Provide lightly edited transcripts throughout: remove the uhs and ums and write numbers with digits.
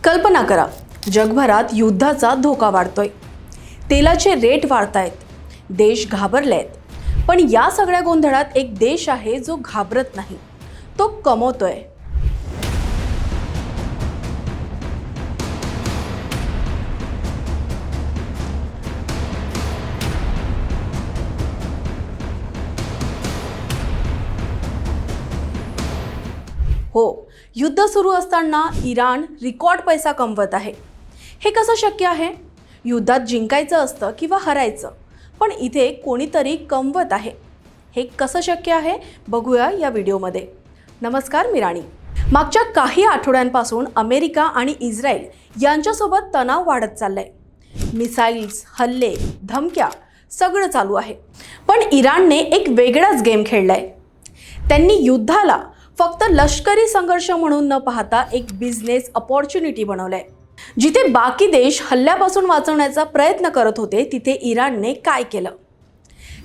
कल्पना करा, जगभरात युद्धाचा धोका वाढतोय, तेलाचे रेट वाढतायत, देश घाबरलेत. पण या सगळ्या गोंधळात एक देश आहे जो घाबरत नाही, तो कमवतोय. हो, युद्ध सुरू असताना इराण रेकॉर्ड पैसा कमवत आहे. हे कसं शक्य आहे? युद्धात जिंकायचं असतं किंवा हरायचं, पण इथे कोणीतरी कमवत आहे. हे कसं शक्य आहे बघूया या व्हिडिओमध्ये. नमस्कार, मी राणी. मागच्या काही आठवड्यांपासून अमेरिका आणि इस्रायल यांच्यासोबत तणाव वाढत चाललाय. मिसाईल्स, हल्ले, धमक्या सगळं चालू आहे. पण इराणने एक वेगळाच गेम खेळलाय. त्यांनी युद्धाला फक्त लष्करी संघर्ष म्हणून न पाहता एक बिझनेस अपॉर्च्युनिटी बनवलाय. जिथे बाकी देश हल्ल्यापासून वाचवण्याचा प्रयत्न करत होते, तिथे इराणने काय केलं?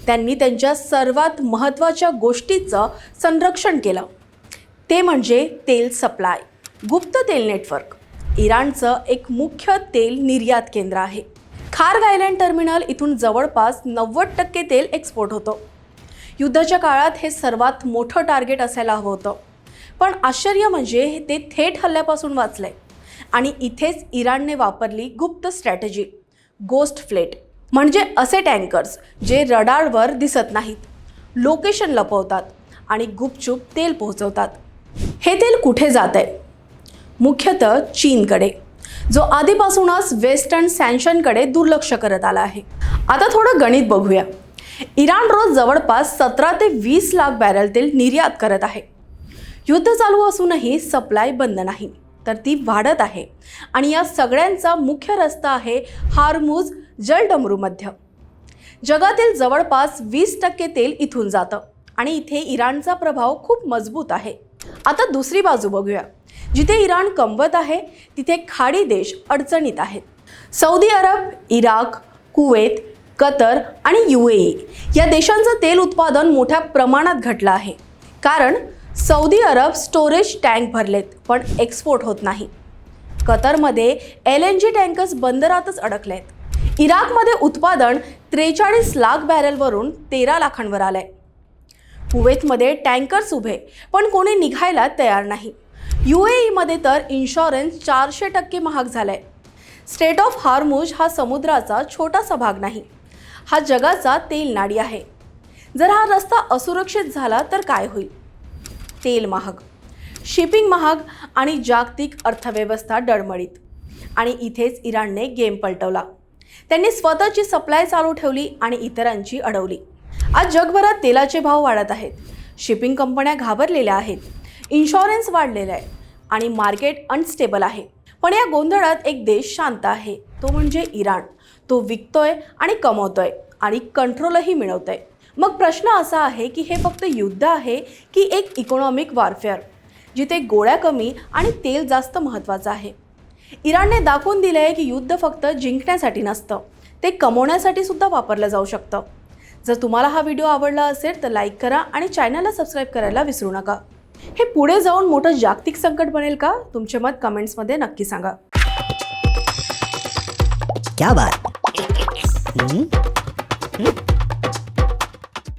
त्यांनी त्यांच्या सर्वात महत्त्वाच्या गोष्टीचं संरक्षण केलं. ते म्हणजे तेल सप्लाय, गुप्त तेल नेटवर्क. इराणचं एक मुख्य तेल निर्यात केंद्र आहे. खार्ग आयलँड टर्मिनल इथून जवळपास 90% तेल एक्सपोर्ट होतं. युद्धाच्या काळात हे सर्वात मोठं टार्गेट असायला हवं होतं. पण आश्चर्य म्हणजे ते थेट हल्ल्यापासून वाचलंय. आणि इथेच इराणने वापरली गुप्त स्ट्रॅटेजी, गोस्ट फ्लेट. म्हणजे असे टँकर्स जे रडारवर दिसत नाहीत, लोकेशन लपवतात आणि गुपचूप तेल पोहोचवतात. हे तेल कुठे जात आहे? मुख्यतः चीनकडे, जो आधीपासूनच वेस्टर्न सँक्शनकडे दुर्लक्ष करत आला आहे. आता थोडं गणित बघूया. इराण रोज जवळपास 17 ते 20 लाख बॅरल तेल निर्यात करत आहे. युद्ध चालू असूनही सप्लाय बंद नाही, तर ती वाढत आहे. आणि या सगळ्यांचा मुख्य रस्ता आहे हार्मुज जलडमरूमध्ये. जगातील जवळपास 20% तेल इथून जातं आणि इथे इराणचा प्रभाव खूप मजबूत आहे. आता दुसरी बाजू बघूया. जिथे इराण कमवत आहे, तिथे खाडी देश अडचणीत आहेत. सौदी अरब, इराक, कुवेत, कतर आणि UAE या देशांचं तेल उत्पादन मोठ्या प्रमाणात घटलं आहे. कारण सौदी अरब स्टोरेज टँक भरलेत, पण एक्सपोर्ट होत नाही. कतरमध्ये LNG टँकर्स बंदरातच अडकलेत. इराकमध्ये उत्पादन 43 लाख बॅरलवरून 13 लाखांवर आलंय. कुवेतमध्ये टँकर्स उभे, पण कोणी निघायला तयार नाही. UAE मध्ये तर इन्शुरन्स 400% महाग झालाय. स्ट्रेट ऑफ हार्मुज हा समुद्राचा छोटासा भाग नाही, हा जगाचा तेल नाडी आहे. जर हा रस्ता असुरक्षित झाला तर काय होईल? तेल महाग, शिपिंग महाग आणि जागतिक अर्थव्यवस्था डळमळीत. आणि इथेच इराणने गेम पलटवला. त्यांनी स्वतःची सप्लाय चालू ठेवली आणि इतरांची अडवली. आज जगभरात तेलाचे भाव वाढत आहेत, शिपिंग कंपन्या घाबरलेल्या आहेत, इन्शुरन्स वाढलेला आहे आणि मार्केट अनस्टेबल आहे. पण या गोंधळात एक देश शांत आहे, तो म्हणजे इराण. तो विकतोय आणि कमवतोय आणि कंट्रोलही मिळवतोय. मग प्रश्न असा आहे की हे फक्त युद्ध आहे की एक इकॉनॉमिक वॉरफेअर, जिथे गोळ्या कमी आणि तेल जास्त महत्त्वाचं आहे? इराणने दाखवून दिलं आहे की युद्ध फक्त जिंकण्यासाठी नसतं, ते कमवण्यासाठी सुद्धा वापरलं जाऊ शकतं. जर तुम्हाला हा व्हिडिओ आवडला असेल तर लाईक करा आणि चॅनलला सबस्क्राईब करायला विसरू नका. हे पुढे जाऊन मोठं जागतिक संकट बनेल का? तुमचे मत कमेंट्समध्ये नक्की सांगा. क्या बात?